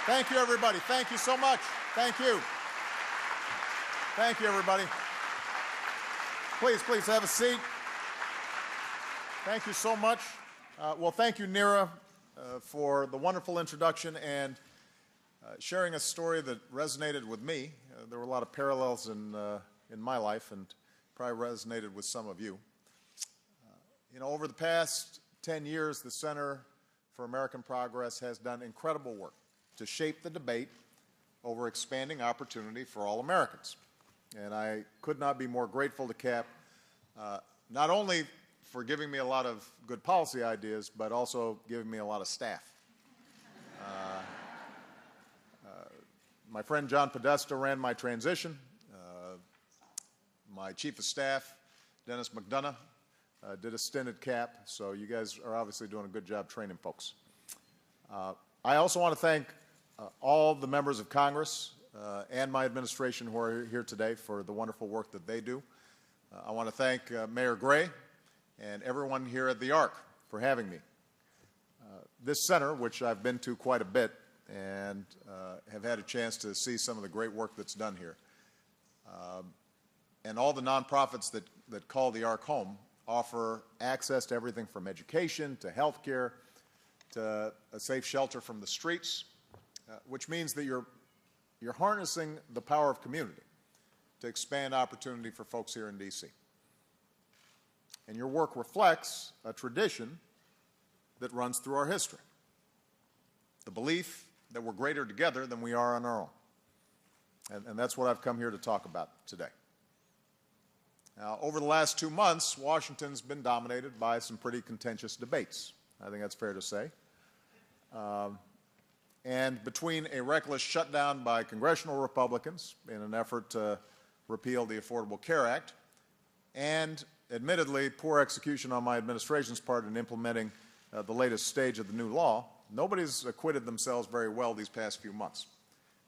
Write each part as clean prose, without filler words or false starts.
Thank you, everybody. Thank you so much. Thank you. Thank you, everybody. Please have a seat. Thank you so much. Well, thank you, Neera, for the wonderful introduction and sharing a story that resonated with me. There were a lot of parallels in my life and probably resonated with some of you. Over the past 10 years, the Center for American Progress has done incredible work to shape the debate over expanding opportunity for all Americans. And I could not be more grateful to CAP, not only for giving me a lot of good policy ideas, but also giving me a lot of staff. My friend John Podesta ran my transition. My chief of staff, Dennis McDonough, did a stint at CAP, so you guys are obviously doing a good job training folks. I also want to thank all the members of Congress and my administration who are here today for the wonderful work that they do. I want to thank Mayor Gray and everyone here at the ARC for having me. This center, which I've been to quite a bit and have had a chance to see some of the great work that's done here, and all the nonprofits that call the ARC home offer access to everything from education to health care to a safe shelter from the streets, which means that you're harnessing the power of community to expand opportunity for folks here in D.C. And your work reflects a tradition that runs through our history, the belief that we're greater together than we are on our own. And that's what I've come here to talk about today. Now, over the last 2 months, Washington's been dominated by some pretty contentious debates. I think that's fair to say. And between a reckless shutdown by congressional Republicans in an effort to repeal the Affordable Care Act and, admittedly, poor execution on my administration's part in implementing the latest stage of the new law, nobody's acquitted themselves very well these past few months.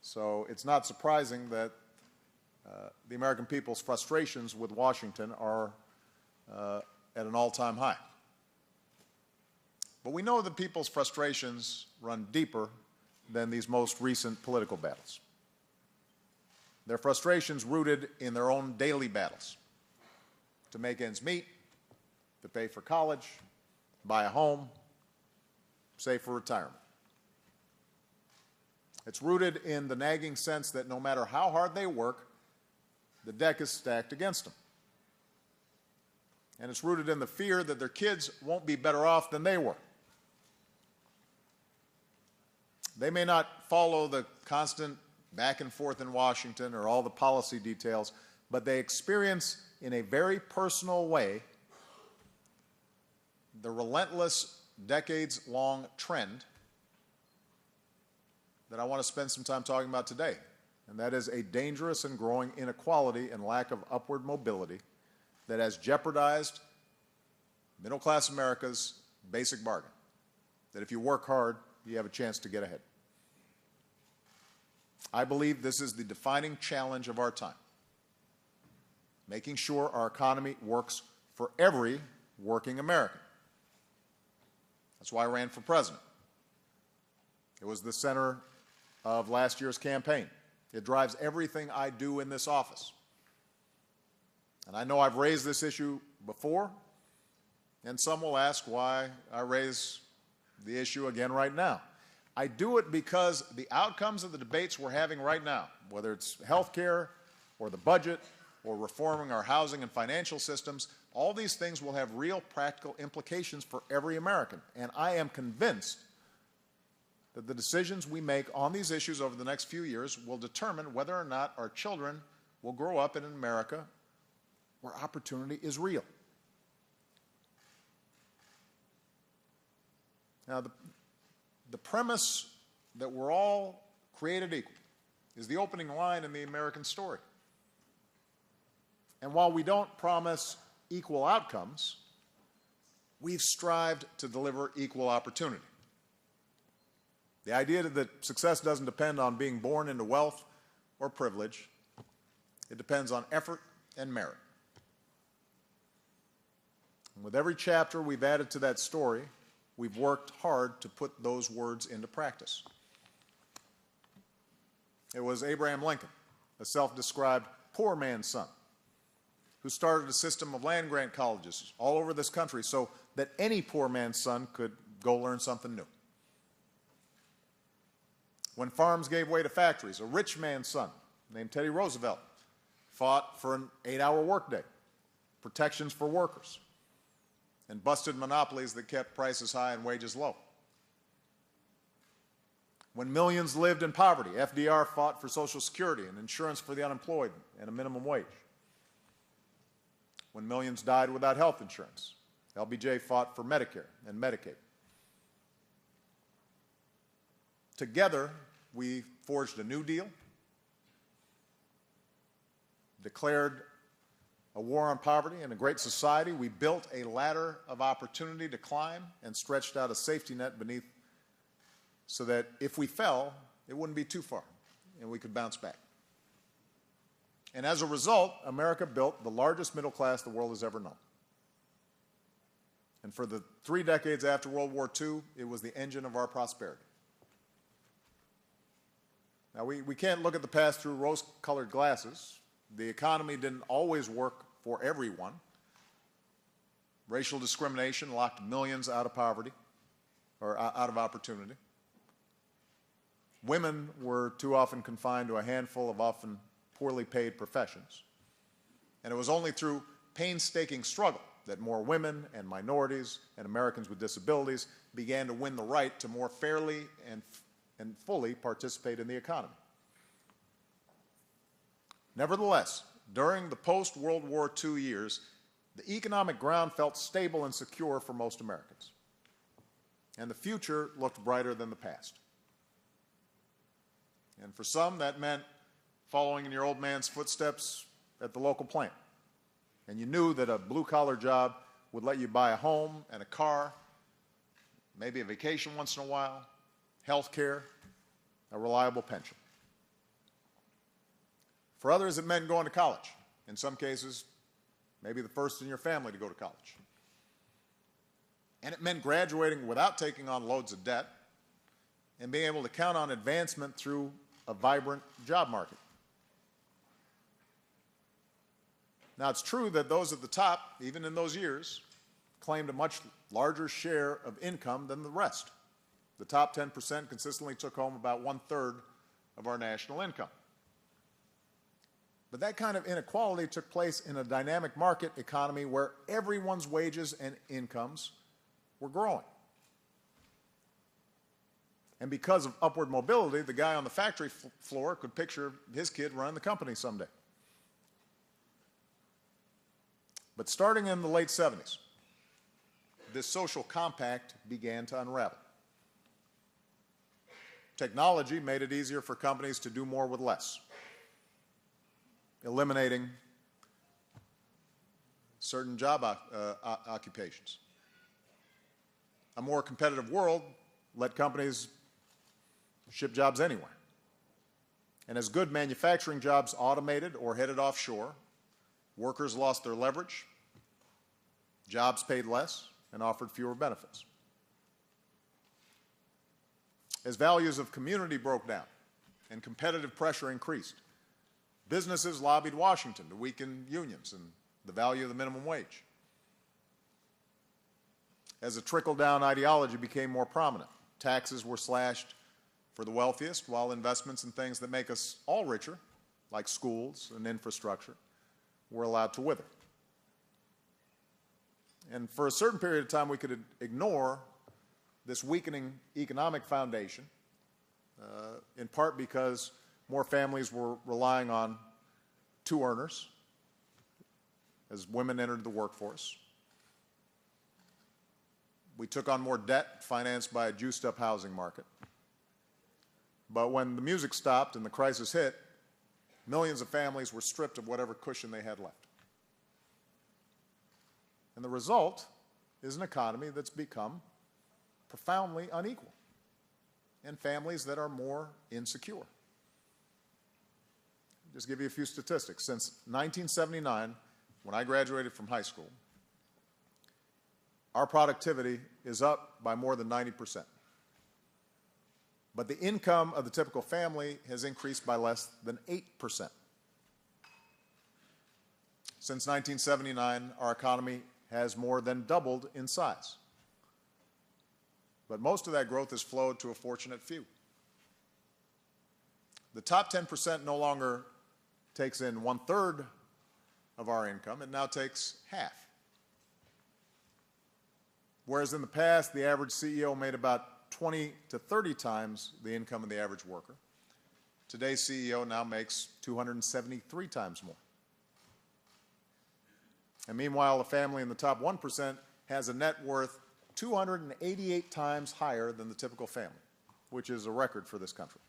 So it's not surprising that the American people's frustrations with Washington are at an all-time high. But we know that people's frustrations run deeper than these most recent political battles. Their frustrations rooted in their own daily battles to make ends meet, to pay for college, buy a home, save for retirement. It's rooted in the nagging sense that no matter how hard they work, the deck is stacked against them. And it's rooted in the fear that their kids won't be better off than they were. They may not follow the constant back and forth in Washington or all the policy details, but they experience in a very personal way the relentless, decades-long trend that I want to spend some time talking about today. And that is a dangerous and growing inequality and lack of upward mobility that has jeopardized middle-class America's basic bargain, that if you work hard, you have a chance to get ahead. I believe this is the defining challenge of our time, making sure our economy works for every working American. That's why I ran for president. It was the center of last year's campaign. It drives everything I do in this office. And I know I've raised this issue before, and some will ask why I raise the issue again right now. I do it because the outcomes of the debates we're having right now, whether it's health care or the budget or reforming our housing and financial systems, all these things will have real practical implications for every American. And I am convinced that the decisions we make on these issues over the next few years will determine whether or not our children will grow up in an America where opportunity is real. Now, the premise that we're all created equal is the opening line in the American story. And while we don't promise equal outcomes, we've strived to deliver equal opportunity. The idea that success doesn't depend on being born into wealth or privilege. It depends on effort and merit. And with every chapter we've added to that story, we've worked hard to put those words into practice. It was Abraham Lincoln, a self-described poor man's son, who started a system of land-grant colleges all over this country so that any poor man's son could go learn something new. When farms gave way to factories, a rich man's son named Teddy Roosevelt fought for an 8-hour workday, protections for workers, and busted monopolies that kept prices high and wages low. When millions lived in poverty, FDR fought for Social Security and insurance for the unemployed and a minimum wage. When millions died without health insurance, LBJ fought for Medicare and Medicaid. Together, we forged a New Deal, declared a war on poverty and a great society. We built a ladder of opportunity to climb and stretched out a safety net beneath so that if we fell, it wouldn't be too far and we could bounce back. And as a result, America built the largest middle class the world has ever known. And for the 3 decades after World War II, it was the engine of our prosperity. Now, we can't look at the past through rose-colored glasses. The economy didn't always work for everyone. Racial discrimination locked millions out of poverty, or out of opportunity. Women were too often confined to a handful of often poorly paid professions. And it was only through painstaking struggle that more women and minorities and Americans with disabilities began to win the right to more fairly and fully participate in the economy. Nevertheless, during the post-World War II years, the economic ground felt stable and secure for most Americans. And the future looked brighter than the past. And for some, that meant following in your old man's footsteps at the local plant. And you knew that a blue-collar job would let you buy a home and a car, maybe a vacation once in a while, health care, a reliable pension. For others, it meant going to college. In some cases, maybe the first in your family to go to college. And it meant graduating without taking on loads of debt and being able to count on advancement through a vibrant job market. Now, it's true that those at the top, even in those years, claimed a much larger share of income than the rest. The top 10% consistently took home about 1/3 of our national income. But that kind of inequality took place in a dynamic market economy where everyone's wages and incomes were growing. And because of upward mobility, the guy on the factory floor could picture his kid running the company someday. But starting in the late 70s, this social compact began to unravel. Technology made it easier for companies to do more with less, eliminating certain job occupations. A more competitive world let companies ship jobs anywhere. And as good manufacturing jobs automated or headed offshore, workers lost their leverage, jobs paid less, and offered fewer benefits. As values of community broke down and competitive pressure increased, businesses lobbied Washington to weaken unions and the value of the minimum wage. As a trickle-down ideology became more prominent, taxes were slashed for the wealthiest, while investments in things that make us all richer, like schools and infrastructure, were allowed to wither. And for a certain period of time, we could ignore this weakening economic foundation, in part because more families were relying on two earners as women entered the workforce. We took on more debt financed by a juiced-up housing market. But when the music stopped and the crisis hit, millions of families were stripped of whatever cushion they had left. And the result is an economy that's become profoundly unequal and families that are more insecure. Just give you a few statistics. Since 1979, when I graduated from high school, our productivity is up by more than 90%. but the income of the typical family has increased by less than 8%. Since 1979, our economy has more than doubled in size. But most of that growth has flowed to a fortunate few. The top 10% no longer takes in 1/3 of our income, it now takes half. Whereas in the past, the average CEO made about 20 to 30 times the income of the average worker, today's CEO now makes 273 times more. And meanwhile, a family in the top 1% has a net worth 288 times higher than the typical family, which is a record for this country.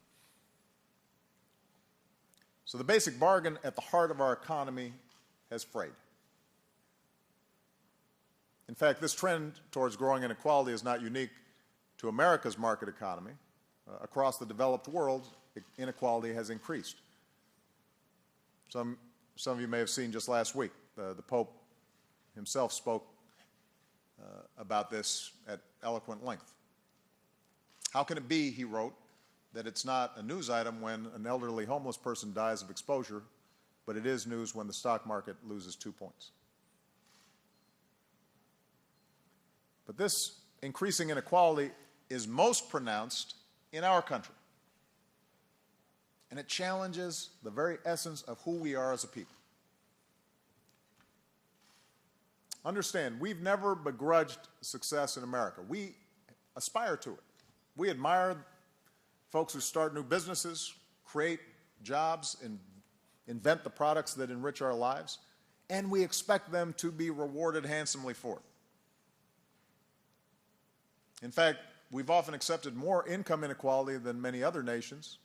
So the basic bargain at the heart of our economy has frayed. In fact, this trend towards growing inequality is not unique to America's market economy. Across the developed world, inequality has increased. Some of you may have seen just last week, the Pope himself spoke about this at eloquent length. How can it be, he wrote, that it's not a news item when an elderly homeless person dies of exposure, but it is news when the stock market loses 2 points? But this increasing inequality is most pronounced in our country. And it challenges the very essence of who we are as a people. Understand, we've never begrudged success in America. We aspire to it. We admire folks who start new businesses, create jobs, and invent the products that enrich our lives, and we expect them to be rewarded handsomely for it. In fact, we've often accepted more income inequality than many other nations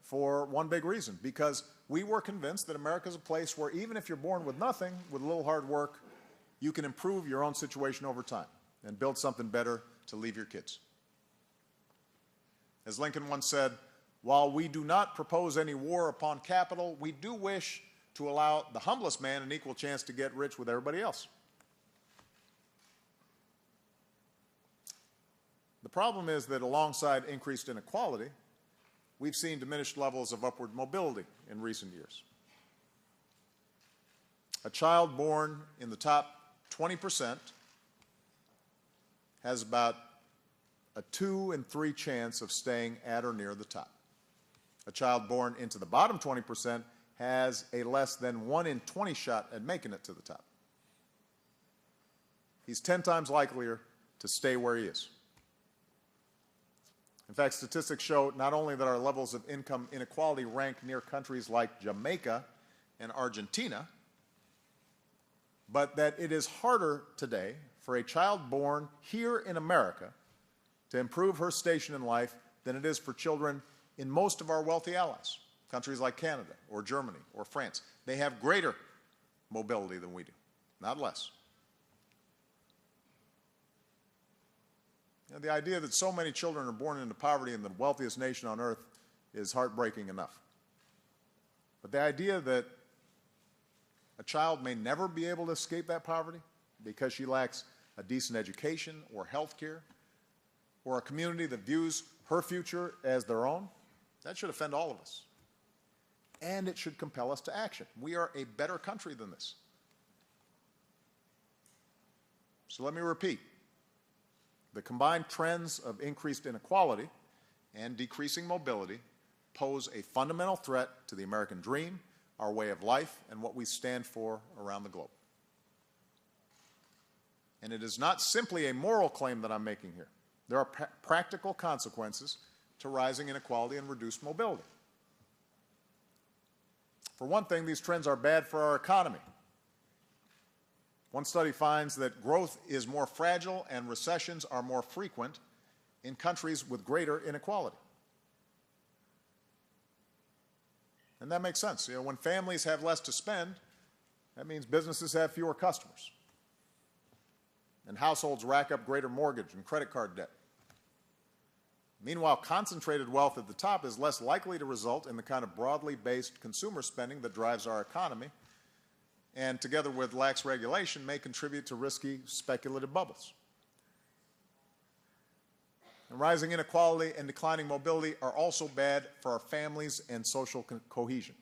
for one big reason, because we were convinced that America is a place where even if you're born with nothing, with a little hard work, you can improve your own situation over time and build something better to leave your kids. As Lincoln once said, while we do not propose any war upon capital, we do wish to allow the humblest man an equal chance to get rich with everybody else. The problem is that alongside increased inequality, we've seen diminished levels of upward mobility in recent years. A child born in the top 20% has about a 2 in 3 chance of staying at or near the top. A child born into the bottom 20% has a less than 1 in 20 shot at making it to the top. He's 10 times likelier to stay where he is. In fact, statistics show not only that our levels of income inequality rank near countries like Jamaica and Argentina, but that it is harder today for a child born here in America to improve her station in life than it is for children in most of our wealthy allies, countries like Canada or Germany or France. They have greater mobility than we do, not less. The idea that so many children are born into poverty in the wealthiest nation on earth is heartbreaking enough. But the idea that a child may never be able to escape that poverty because she lacks a decent education or health care, or a community that views her future as their own, that should offend all of us. And it should compel us to action. We are a better country than this. So let me repeat. The combined trends of increased inequality and decreasing mobility pose a fundamental threat to the American dream, our way of life, and what we stand for around the globe. And it is not simply a moral claim that I'm making here. There are practical consequences to rising inequality and reduced mobility. For one thing, these trends are bad for our economy. One study finds that growth is more fragile and recessions are more frequent in countries with greater inequality. And that makes sense. You know, when families have less to spend, that means businesses have fewer customers. And households rack up greater mortgage and credit card debt. Meanwhile, concentrated wealth at the top is less likely to result in the kind of broadly based consumer spending that drives our economy, and together with lax regulation may contribute to risky speculative bubbles. And rising inequality and declining mobility are also bad for our families and social cohesion.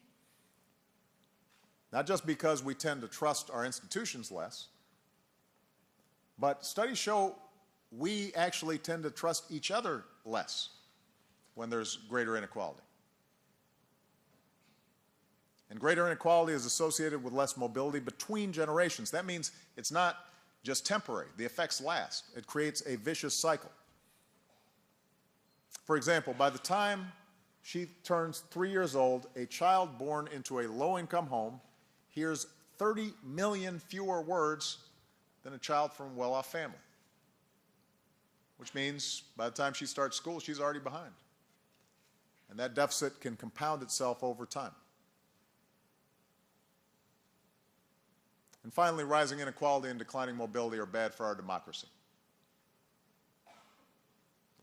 Not just because we tend to trust our institutions less, but studies show we actually tend to trust each other less when there's greater inequality. And greater inequality is associated with less mobility between generations. That means it's not just temporary. The effects last. It creates a vicious cycle. For example, by the time she turns 3 years old, a child born into a low-income home hears 30 million fewer words than a child from a well-off family, which means by the time she starts school, she's already behind. And that deficit can compound itself over time. And finally, rising inequality and declining mobility are bad for our democracy.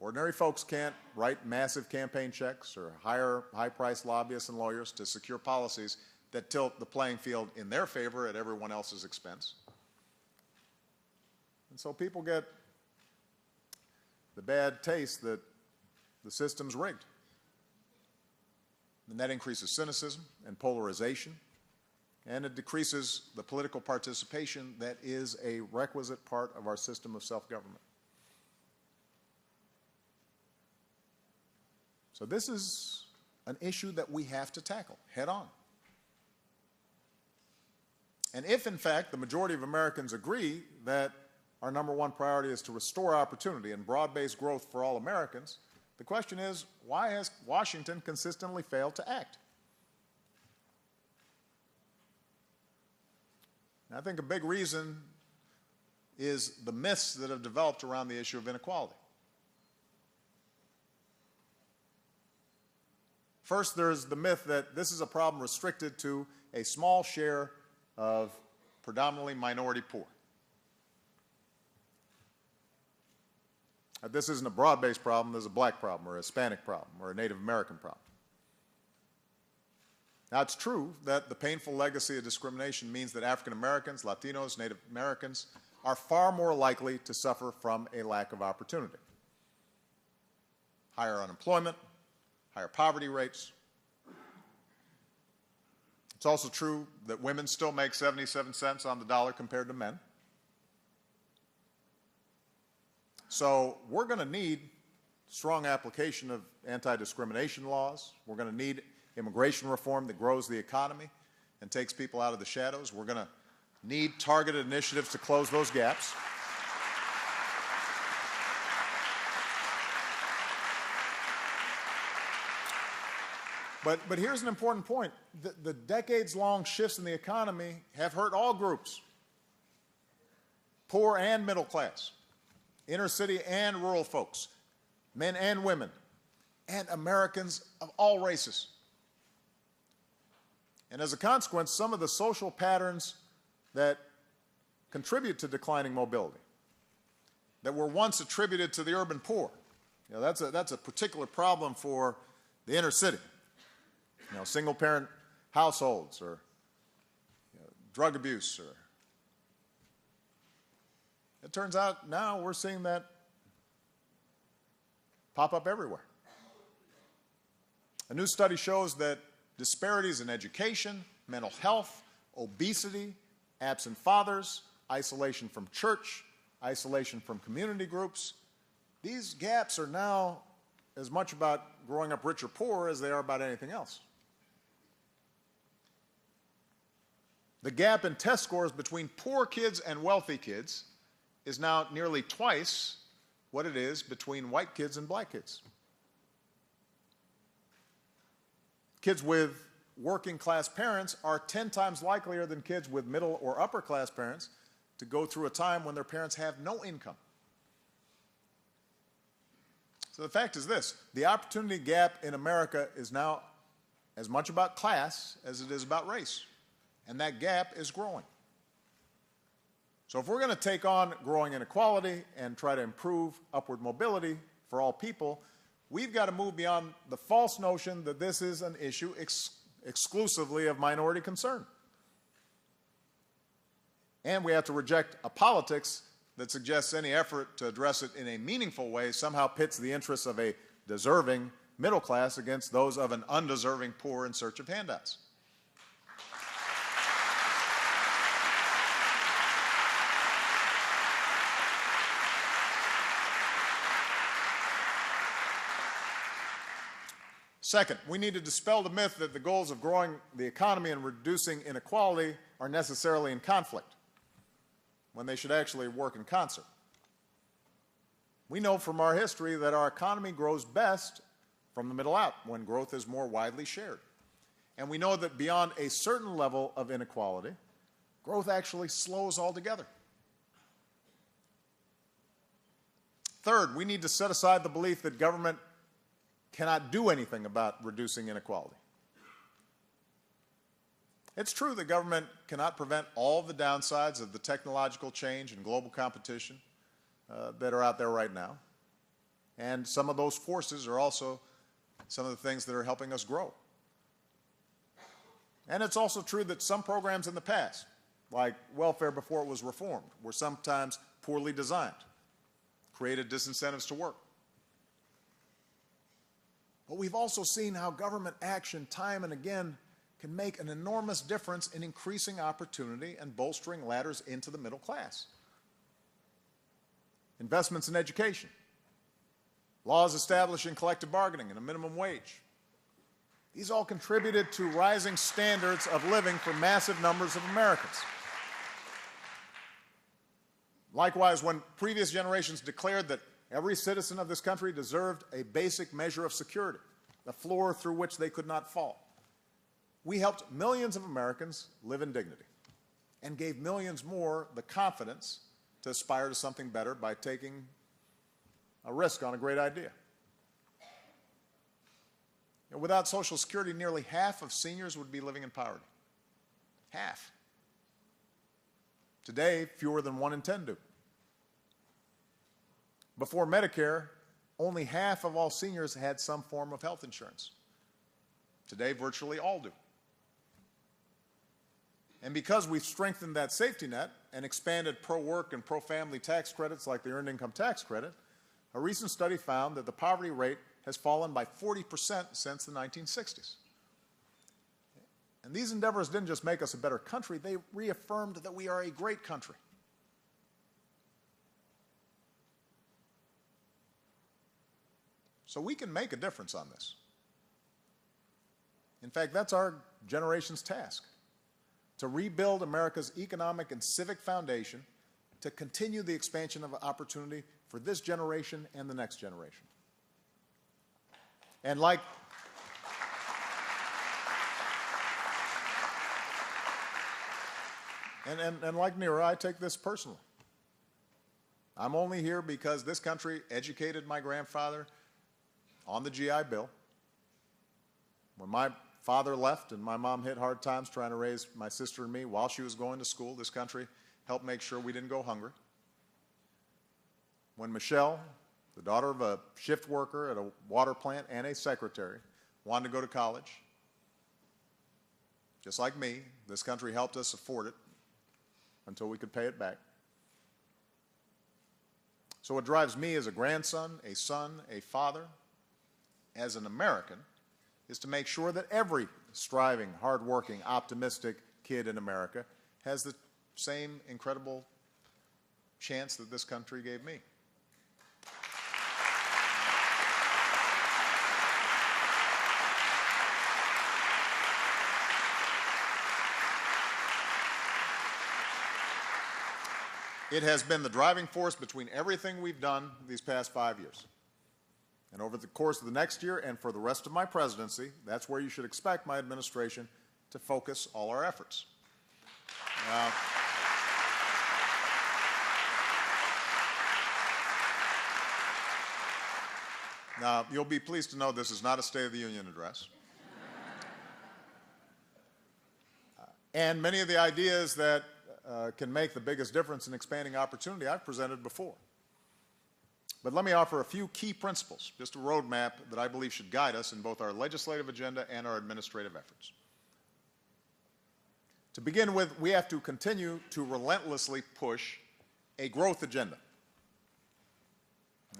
Ordinary folks can't write massive campaign checks or hire high-priced lobbyists and lawyers to secure policies that tilt the playing field in their favor at everyone else's expense. And so people get the bad taste that the system's rigged. And that increases cynicism and polarization, and it decreases the political participation that is a requisite part of our system of self-government. So this is an issue that we have to tackle head on. And if, in fact, the majority of Americans agree that our number one priority is to restore opportunity and broad-based growth for all Americans, the question is, why has Washington consistently failed to act? And I think a big reason is the myths that have developed around the issue of inequality. First, there's the myth that this is a problem restricted to a small share of predominantly minority poor. This isn't a broad-based problem, there's a black problem or a Hispanic problem or a Native American problem. Now, it's true that the painful legacy of discrimination means that African Americans, Latinos, Native Americans are far more likely to suffer from a lack of opportunity. Higher unemployment, higher poverty rates. It's also true that women still make 77 cents on the dollar compared to men. So we're going to need strong application of anti-discrimination laws. We're going to need immigration reform that grows the economy and takes people out of the shadows. We're going to need targeted initiatives to close those gaps. But here's an important point. The decades-long shifts in the economy have hurt all groups, poor and middle class, inner city and rural folks, men and women, and Americans of all races. And as a consequence, some of the social patterns that contribute to declining mobility, that were once attributed to the urban poor, that's a particular problem for the inner city. Single-parent households or drug abuse. It turns out now we're seeing that pop up everywhere. A new study shows that disparities in education, mental health, obesity, absent fathers, isolation from church, isolation from community groups, these gaps are now as much about growing up rich or poor as they are about anything else. The gap in test scores between poor kids and wealthy kids is now nearly twice what it is between white kids and black kids. Kids with working-class parents are 10 times likelier than kids with middle or upper-class parents to go through a time when their parents have no income. So the fact is this: the opportunity gap in America is now as much about class as it is about race. And that gap is growing. So if we're going to take on growing inequality and try to improve upward mobility for all people, we've got to move beyond the false notion that this is an issue exclusively of minority concern. And we have to reject a politics that suggests any effort to address it in a meaningful way somehow pits the interests of a deserving middle class against those of an undeserving poor in search of handouts. Second, we need to dispel the myth that the goals of growing the economy and reducing inequality are necessarily in conflict, when they should actually work in concert. We know from our history that our economy grows best from the middle out, when growth is more widely shared. And we know that beyond a certain level of inequality, growth actually slows altogether. Third, we need to set aside the belief that government cannot do anything about reducing inequality. It's true that government cannot prevent all the downsides of the technological change and global competition that are out there right now. And some of those forces are also some of the things that are helping us grow. And it's also true that some programs in the past, like welfare before it was reformed, were sometimes poorly designed, created disincentives to work. But we've also seen how government action time and again can make an enormous difference in increasing opportunity and bolstering ladders into the middle class. Investments in education, laws establishing collective bargaining and a minimum wage. These all contributed to rising standards of living for massive numbers of Americans. Likewise, when previous generations declared that every citizen of this country deserved a basic measure of security, the floor through which they could not fall, we helped millions of Americans live in dignity and gave millions more the confidence to aspire to something better by taking a risk on a great idea. Without Social Security, nearly half of seniors would be living in poverty. Half. Today, fewer than 1 in 10 do. Before Medicare, only half of all seniors had some form of health insurance. Today, virtually all do. And because we've strengthened that safety net and expanded pro-work and pro-family tax credits like the Earned Income Tax Credit, a recent study found that the poverty rate has fallen by 40% since the 1960s. And these endeavors didn't just make us a better country, they reaffirmed that we are a great country. So we can make a difference on this. In fact, that's our generation's task, to rebuild America's economic and civic foundation to continue the expansion of opportunity for this generation and the next generation. And like Nira, I take this personally. I'm only here because this country educated my grandfather on the GI Bill. When my father left and my mom hit hard times trying to raise my sister and me while she was going to school, this country helped make sure we didn't go hungry. When Michelle, the daughter of a shift worker at a water plant and a secretary, wanted to go to college, just like me, this country helped us afford it until we could pay it back. So what drives me as a grandson, a son, a father, as an American, is to make sure that every striving, hardworking, optimistic kid in America has the same incredible chance that this country gave me. It has been the driving force between everything we've done these past 5 years. And over the course of the next year and for the rest of my presidency, that's where you should expect my administration to focus all our efforts. Now, you'll be pleased to know this is not a State of the Union address. And many of the ideas that can make the biggest difference in expanding opportunity I've presented before. But let me offer a few key principles, just a roadmap that I believe should guide us in both our legislative agenda and our administrative efforts. To begin with, we have to continue to relentlessly push a growth agenda.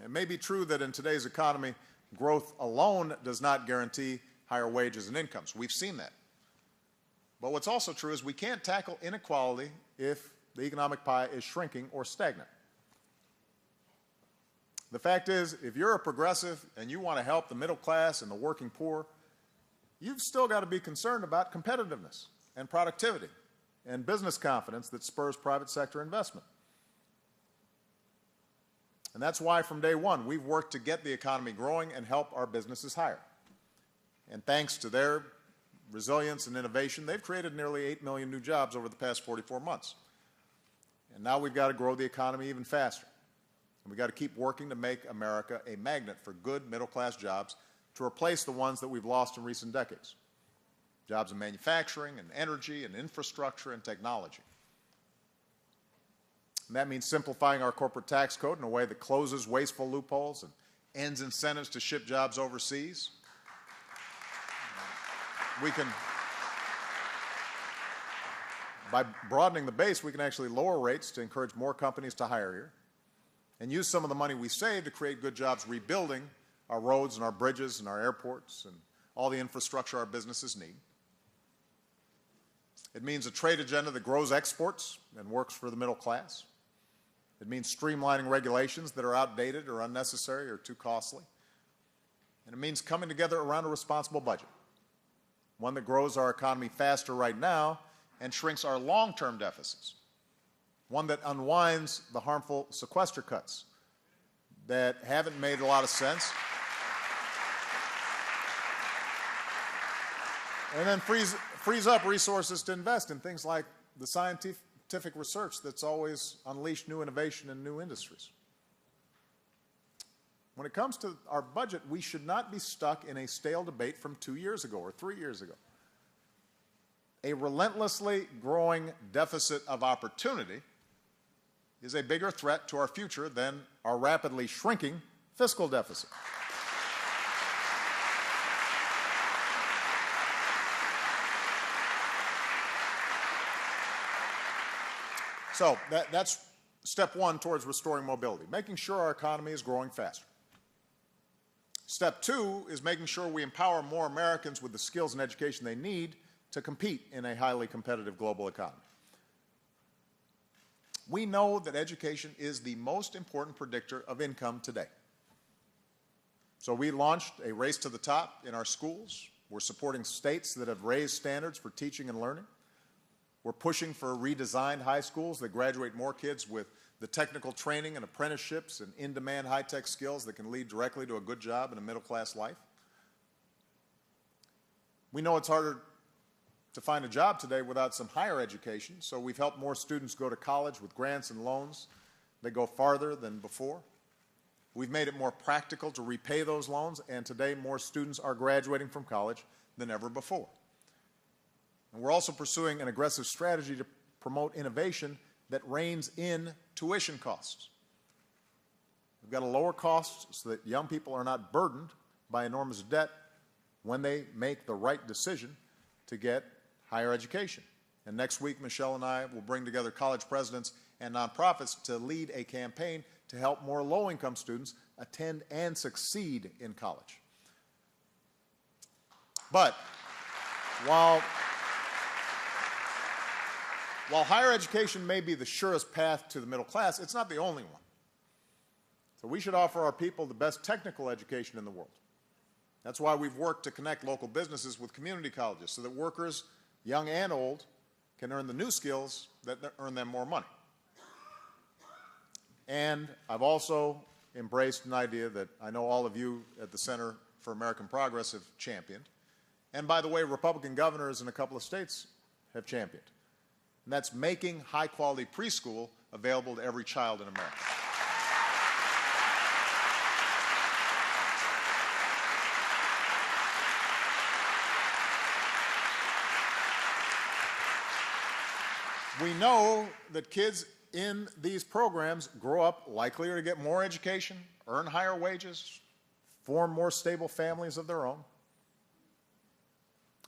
It may be true that in today's economy, growth alone does not guarantee higher wages and incomes. We've seen that. But what's also true is we can't tackle inequality if the economic pie is shrinking or stagnant. The fact is, if you're a progressive and you want to help the middle class and the working poor, you've still got to be concerned about competitiveness and productivity and business confidence that spurs private sector investment. And that's why from day one, we've worked to get the economy growing and help our businesses hire. And thanks to their resilience and innovation, they've created nearly 8 million new jobs over the past 44 months. And now we've got to grow the economy even faster. And we've got to keep working to make America a magnet for good middle-class jobs to replace the ones that we've lost in recent decades. Jobs in manufacturing and energy and infrastructure and technology. And that means simplifying our corporate tax code in a way that closes wasteful loopholes and ends incentives to ship jobs overseas. By broadening the base, we can actually lower rates to encourage more companies to hire here and use some of the money we save to create good jobs rebuilding our roads and our bridges and our airports and all the infrastructure our businesses need. It means a trade agenda that grows exports and works for the middle class. It means streamlining regulations that are outdated or unnecessary or too costly. And it means coming together around a responsible budget, one that grows our economy faster right now and shrinks our long-term deficits, one that unwinds the harmful sequester cuts that haven't made a lot of sense, and then frees up resources to invest in things like the scientific research that's always unleashed new innovation in new industries. When it comes to our budget, we should not be stuck in a stale debate from 2 years ago or 3 years ago. A relentlessly growing deficit of opportunity is a bigger threat to our future than our rapidly shrinking fiscal deficit. So that's step one towards restoring mobility, making sure our economy is growing faster. Step two is making sure we empower more Americans with the skills and education they need to compete in a highly competitive global economy. We know that education is the most important predictor of income today. So we launched a race to the top in our schools. We're supporting states that have raised standards for teaching and learning. We're pushing for redesigned high schools that graduate more kids with the technical training and apprenticeships and in-demand high-tech skills that can lead directly to a good job and a middle-class life. We know it's harder to find a job today without some higher education, so we've helped more students go to college with grants and loans that go farther than before. We've made it more practical to repay those loans, and today more students are graduating from college than ever before. And we're also pursuing an aggressive strategy to promote innovation that reins in tuition costs. We've got to lower costs so that young people are not burdened by enormous debt when they make the right decision to get higher education. And next week, Michelle and I will bring together college presidents and nonprofits to lead a campaign to help more low-income students attend and succeed in college. But while higher education may be the surest path to the middle class, it's not the only one. So we should offer our people the best technical education in the world. That's why we've worked to connect local businesses with community colleges so that workers, young and old, can earn the new skills that earn them more money. And I've also embraced an idea that I know all of you at the Center for American Progress have championed. And by the way, Republican governors in a couple of states have championed. And that's making high-quality preschool available to every child in America. We know that kids in these programs grow up likelier to get more education, earn higher wages, form more stable families of their own.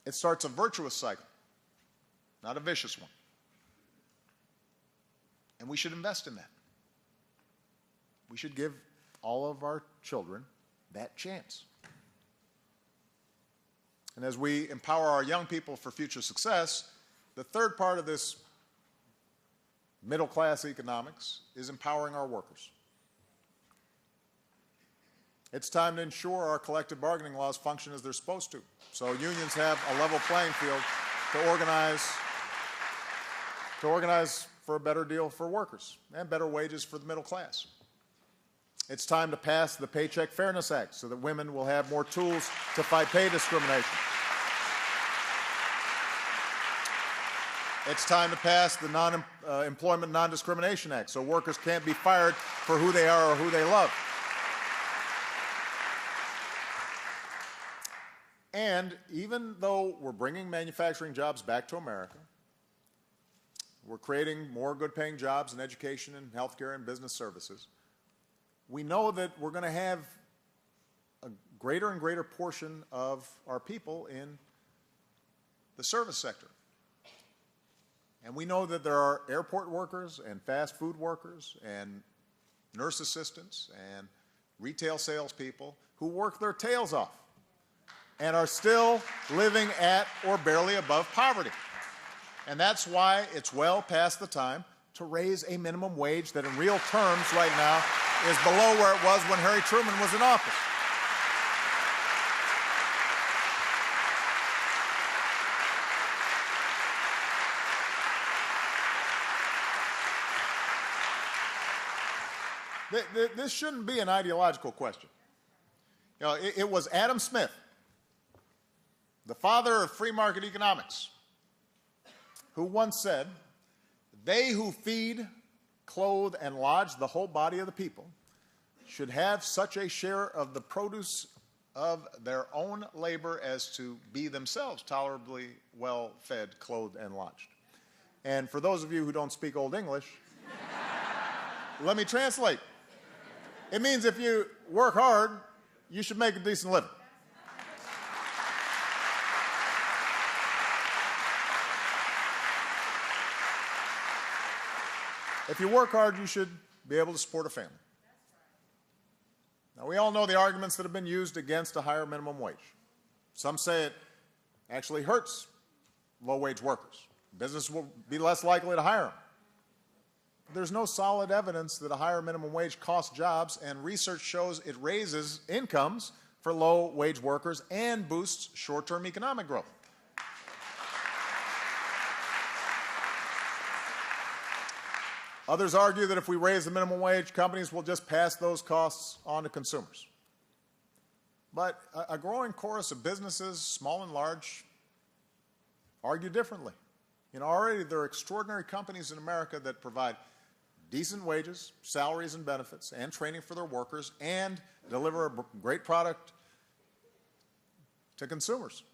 It starts a virtuous cycle, not a vicious one. And we should invest in that. we should give all of our children that chance. And as we empower our young people for future success, the third part of this middle-class economics is empowering our workers. It's time to ensure our collective bargaining laws function as they're supposed to, so unions have a level playing field to organize for a better deal for workers and better wages for the middle class. It's time to pass the Paycheck Fairness Act so that women will have more tools to fight pay discrimination. It's time to pass the Employment Non-Discrimination Act so workers can't be fired for who they are or who they love. And even though we're bringing manufacturing jobs back to America, we're creating more good-paying jobs in education and healthcare and business services, we know that we're going to have a greater and greater portion of our people in the service sector. And we know that there are airport workers and fast food workers and nurse assistants and retail salespeople who work their tails off and are still living at or barely above poverty. And that's why it's well past the time to raise a minimum wage that in real terms right now is below where it was when Harry Truman was in office. This shouldn't be an ideological question. You know, it was Adam Smith, the father of free market economics, who once said, "They who feed, clothe, and lodge the whole body of the people should have such a share of the produce of their own labor as to be themselves tolerably well fed, clothed, and lodged." And for those of you who don't speak Old English, let me translate. It means if you work hard, you should make a decent living. If you work hard, you should be able to support a family. Now, we all know the arguments that have been used against a higher minimum wage. Some say it actually hurts low-wage workers. Business will be less likely to hire them. There's no solid evidence that a higher minimum wage costs jobs, and research shows it raises incomes for low-wage workers and boosts short-term economic growth. Others argue that if we raise the minimum wage, companies will just pass those costs on to consumers. But a growing chorus of businesses, small and large, argue differently. You know, already there are extraordinary companies in America that provide decent wages, salaries and benefits, and training for their workers, and deliver a great product to consumers.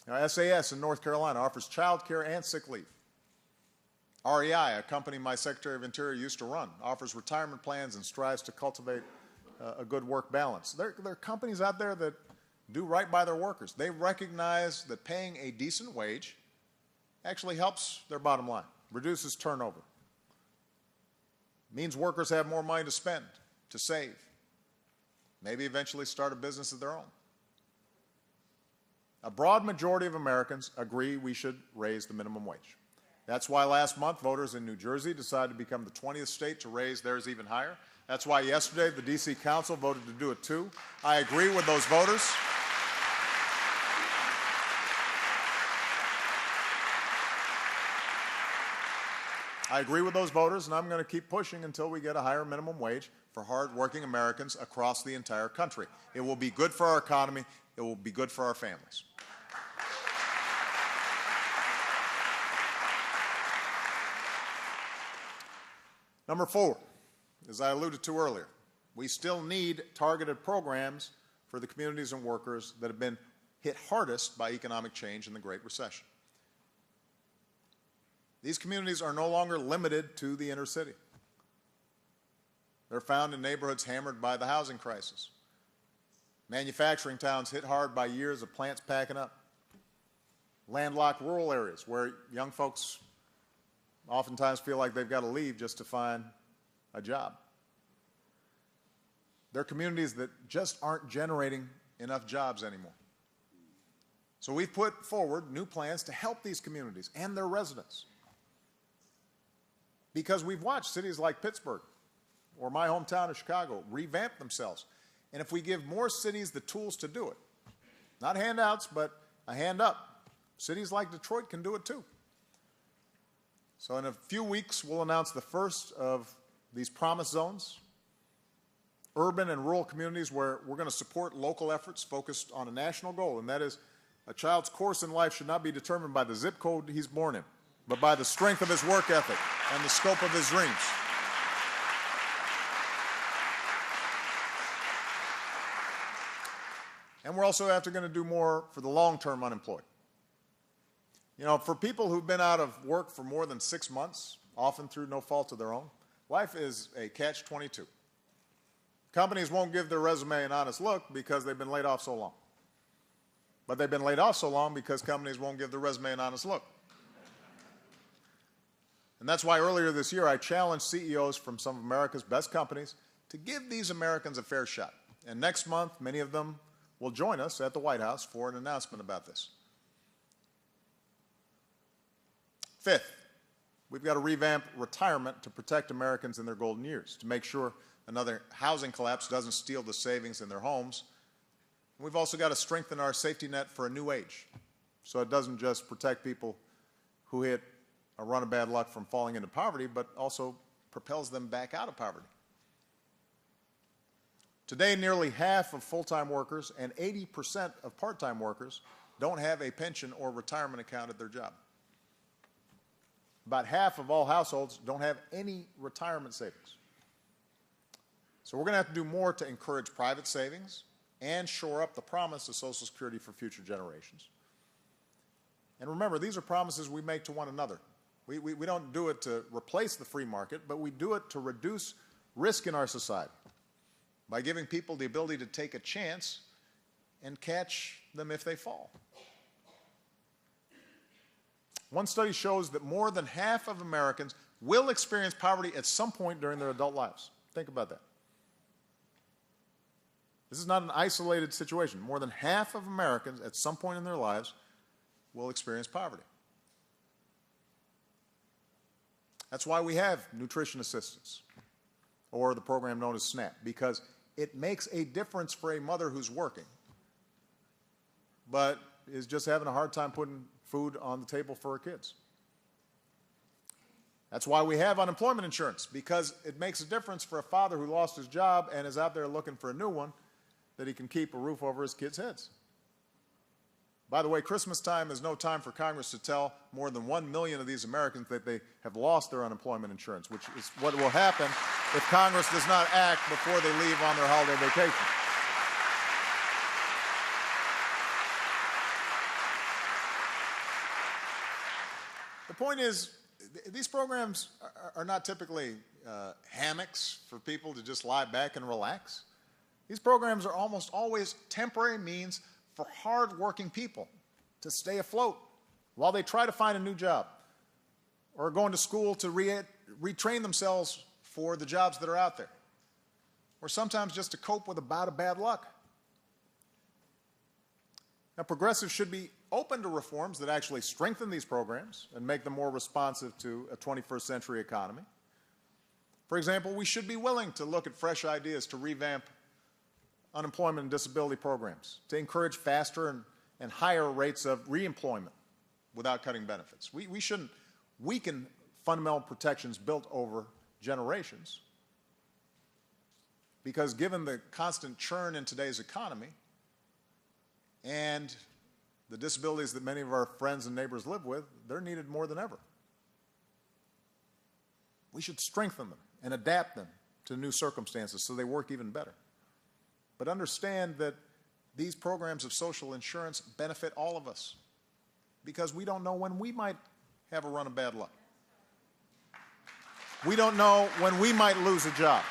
Now, SAS in North Carolina offers child care and sick leave. REI, a company my Secretary of Interior used to run, offers retirement plans and strives to cultivate a good work balance. There are companies out there that do right by their workers. They recognize that paying a decent wage actually helps their bottom line, reduces turnover, means workers have more money to spend, to save, maybe eventually start a business of their own. A broad majority of Americans agree we should raise the minimum wage. That's why last month voters in New Jersey decided to become the 20th state to raise theirs even higher. That's why yesterday the D.C. Council voted to do it too. I agree with those voters. I agree with those voters, and I'm going to keep pushing until we get a higher minimum wage for hard-working Americans across the entire country. It will be good for our economy. It will be good for our families. Number 4, as I alluded to earlier, we still need targeted programs for the communities and workers that have been hit hardest by economic change in the Great Recession. These communities are no longer limited to the inner city. They're found in neighborhoods hammered by the housing crisis, manufacturing towns hit hard by years of plants packing up, landlocked rural areas where young folks oftentimes feel like they've got to leave just to find a job. They're communities that just aren't generating enough jobs anymore. So we've put forward new plans to help these communities and their residents. Because we've watched cities like Pittsburgh or my hometown of Chicago revamp themselves. And if we give more cities the tools to do it, not handouts, but a hand up, cities like Detroit can do it too. So in a few weeks, we'll announce the first of these promise zones, urban and rural communities where we're going to support local efforts focused on a national goal, and that is a child's course in life should not be determined by the zip code he's born in, but by the strength of his work ethic and the scope of his dreams. And we're also going to do more for the long-term unemployed. You know, for people who've been out of work for more than 6 months, often through no fault of their own, life is a catch-22. Companies won't give their resume an honest look because they've been laid off so long. But they've been laid off so long because companies won't give their resume an honest look. And that's why earlier this year I challenged CEOs from some of America's best companies to give these Americans a fair shot. And next month, many of them will join us at the White House for an announcement about this. Fifth, we've got to revamp retirement to protect Americans in their golden years, to make sure another housing collapse doesn't steal the savings in their homes. We've also got to strengthen our safety net for a new age, so it doesn't just protect people who hit a run of bad luck from falling into poverty, but also propels them back out of poverty. Today, nearly half of full-time workers and 80% of part-time workers don't have a pension or retirement account at their job. About half of all households don't have any retirement savings. So we're going to have to do more to encourage private savings and shore up the promise of Social Security for future generations. And remember, these are promises we make to one another. We don't do it to replace the free market, but we do it to reduce risk in our society by giving people the ability to take a chance and catch them if they fall. One study shows that more than half of Americans will experience poverty at some point during their adult lives. Think about that. This is not an isolated situation. More than half of Americans at some point in their lives will experience poverty. That's why we have nutrition assistance, or the program known as SNAP, because it makes a difference for a mother who's working, but is just having a hard time putting food on the table for her kids. That's why we have unemployment insurance, because it makes a difference for a father who lost his job and is out there looking for a new one, that he can keep a roof over his kids' heads. By the way, Christmas time is no time for Congress to tell more than 1 million of these Americans that they have lost their unemployment insurance, which is what will happen if Congress does not act before they leave on their holiday vacation. The point is, these programs are not typically hammocks for people to just lie back and relax. These programs are almost always temporary means for hard-working people to stay afloat while they try to find a new job or going to school to retrain themselves for the jobs that are out there, or sometimes just to cope with a bout of bad luck. Now, progressives should be open to reforms that actually strengthen these programs and make them more responsive to a 21st century economy. For example, we should be willing to look at fresh ideas to revamp unemployment and disability programs, to encourage faster and higher rates of reemployment without cutting benefits. We shouldn't weaken fundamental protections built over generations, because given the constant churn in today's economy and the disabilities that many of our friends and neighbors live with, they're needed more than ever. We should strengthen them and adapt them to new circumstances so they work even better. But understand that these programs of social insurance benefit all of us, because we don't know when we might have a run of bad luck. We don't know when we might lose a job.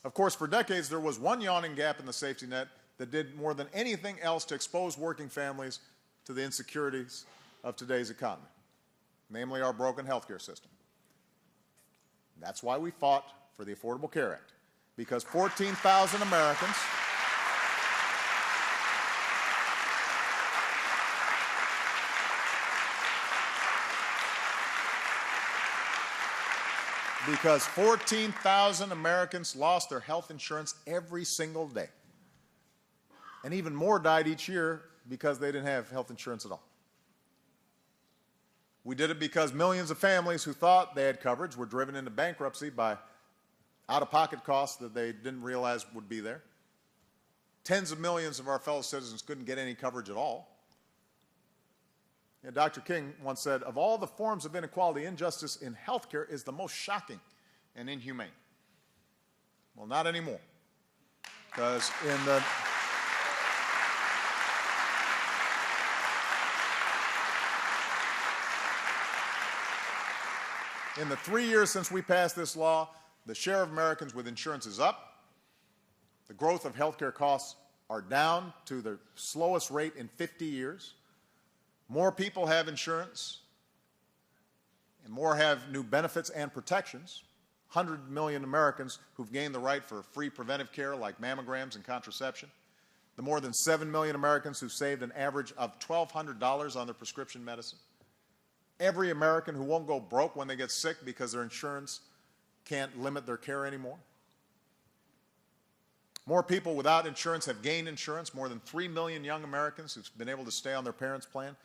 Of course, for decades, there was one yawning gap in the safety net that did more than anything else to expose working families to the insecurities of today's economy, namely our broken healthcare system. That's why we fought for the Affordable Care Act, because 14,000 Americans lost their health insurance every single day. And even more died each year because they didn't have health insurance at all. We did it because millions of families who thought they had coverage were driven into bankruptcy by out-of-pocket costs that they didn't realize would be there. Tens of millions of our fellow citizens couldn't get any coverage at all. And Dr. King once said, of all the forms of inequality, injustice in healthcare is the most shocking and inhumane. Well, not anymore. Because in the 3 years since we passed this law, the share of Americans with insurance is up. The growth of healthcare costs are down to the slowest rate in 50 years. More people have insurance, and more have new benefits and protections. 100 million Americans who've gained the right for free preventive care like mammograms and contraception. The more than 7 million Americans who've saved an average of $1,200 on their prescription medicine. Every American who won't go broke when they get sick because their insurance can't limit their care anymore. More people without insurance have gained insurance. More than 3 million young Americans who've been able to stay on their parents' plan.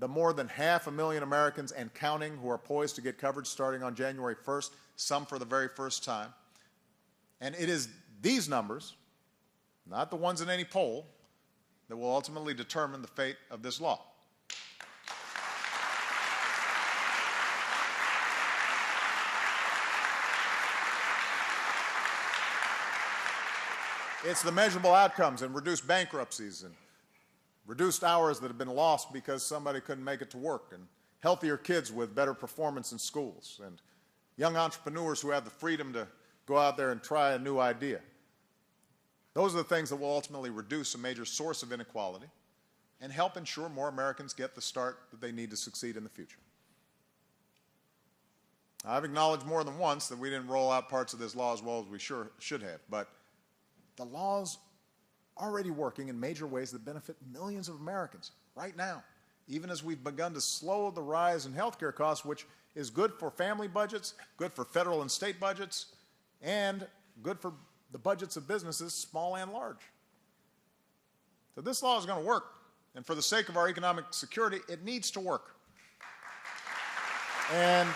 The more than 500,000 Americans and counting who are poised to get coverage starting on January 1st, some for the very first time. And it is these numbers, not the ones in any poll, that will ultimately determine the fate of this law. It's the measurable outcomes and reduced bankruptcies and reduced hours that have been lost because somebody couldn't make it to work, and healthier kids with better performance in schools, and young entrepreneurs who have the freedom to go out there and try a new idea. Those are the things that will ultimately reduce a major source of inequality and help ensure more Americans get the start that they need to succeed in the future. I've acknowledged more than once that we didn't roll out parts of this law as well as we should have, but the law's already working in major ways that benefit millions of Americans right now, even as we've begun to slow the rise in healthcare costs, which is good for family budgets, good for federal and state budgets, and good for the budgets of businesses, small and large. So this law is going to work, and for the sake of our economic security, it needs to work. And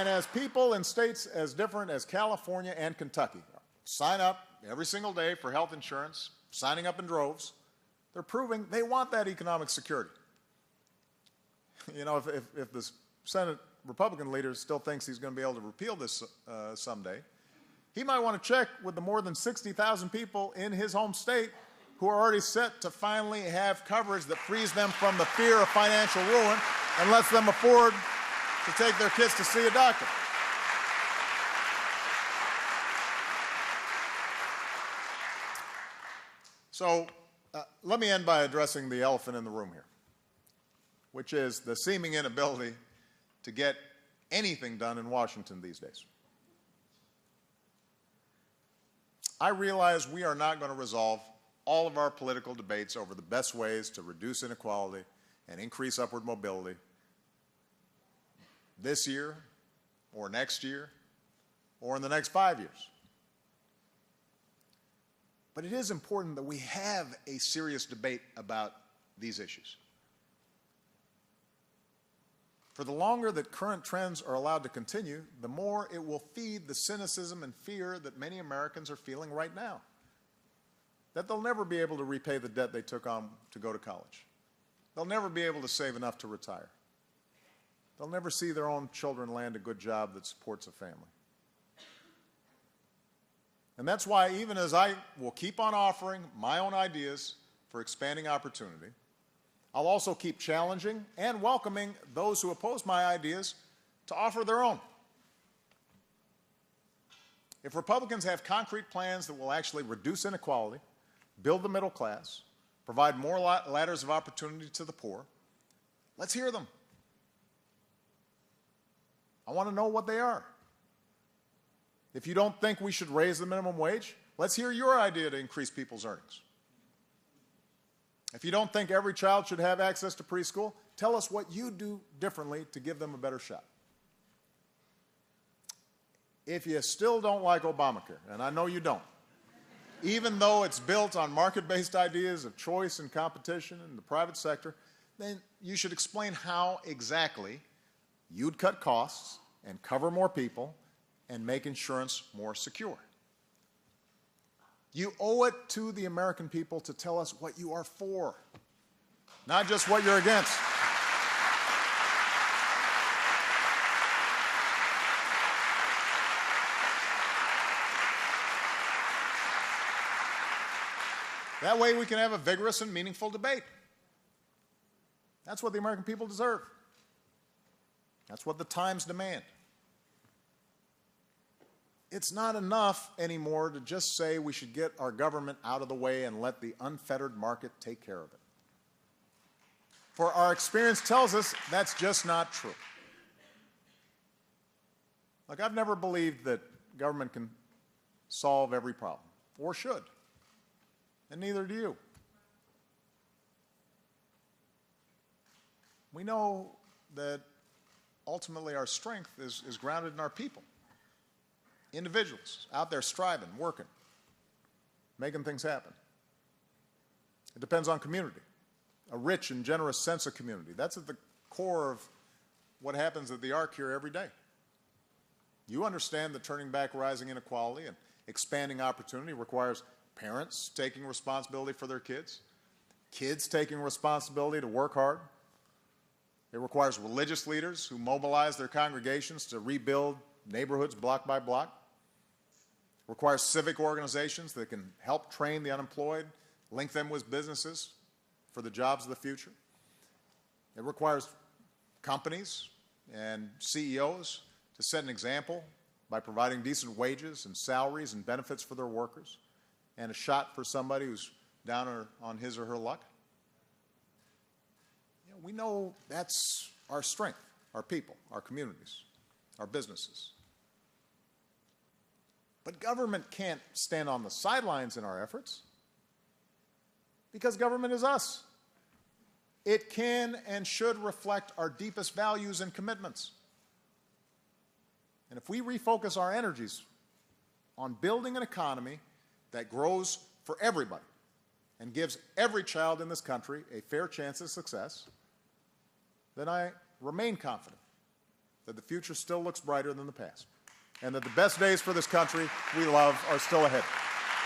as people in states as different as California and Kentucky sign up every single day for health insurance, signing up in droves, they're proving they want that economic security. You know, if the Senate Republican leader still thinks he's going to be able to repeal this someday, he might want to check with the more than 60,000 people in his home state who are already set to finally have coverage that frees them from the fear of financial ruin and lets them afford to take their kids to see a doctor. So let me end by addressing the elephant in the room here, which is the seeming inability to get anything done in Washington these days. I realize we are not going to resolve all of our political debates over the best ways to reduce inequality and increase upward mobility this year, or next year, or in the next 5 years. But it is important that we have a serious debate about these issues. For the longer that current trends are allowed to continue, the more it will feed the cynicism and fear that many Americans are feeling right now, that they'll never be able to repay the debt they took on to go to college. They'll never be able to save enough to retire. They'll never see their own children land a good job that supports a family. And that's why, even as I will keep on offering my own ideas for expanding opportunity, I'll also keep challenging and welcoming those who oppose my ideas to offer their own. If Republicans have concrete plans that will actually reduce inequality, build the middle class, provide more ladders of opportunity to the poor, let's hear them. I want to know what they are. If you don't think we should raise the minimum wage, let's hear your idea to increase people's earnings. If you don't think every child should have access to preschool, tell us what you do differently to give them a better shot. If you still don't like Obamacare, and I know you don't, even though it's built on market-based ideas of choice and competition in the private sector, then you should explain how exactly you'd cut costs and cover more people and make insurance more secure. You owe it to the American people to tell us what you are for, not just what you're against. That way we can have a vigorous and meaningful debate. That's what the American people deserve. That's what the times demand. It's not enough anymore to just say we should get our government out of the way and let the unfettered market take care of it. For our experience tells us that's just not true. Look, I've never believed that government can solve every problem, or should, and neither do you. We know that ultimately our strength is grounded in our people. Individuals out there striving, working, making things happen. It depends on community, a rich and generous sense of community. That's at the core of what happens at the Ark here every day. You understand that turning back rising inequality and expanding opportunity requires parents taking responsibility for their kids, kids taking responsibility to work hard. It requires religious leaders who mobilize their congregations to rebuild neighborhoods block by block. It requires civic organizations that can help train the unemployed, link them with businesses for the jobs of the future. It requires companies and CEOs to set an example by providing decent wages and salaries and benefits for their workers, and a shot for somebody who's down on his or her luck. We know that's our strength, our people, our communities, our businesses. But government can't stand on the sidelines in our efforts, because government is us. It can and should reflect our deepest values and commitments. And if we refocus our energies on building an economy that grows for everybody and gives every child in this country a fair chance of success, then I remain confident that the future still looks brighter than the past, and that the best days for this country we love are still ahead.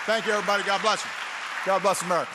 Thank you, everybody. God bless you. God bless America.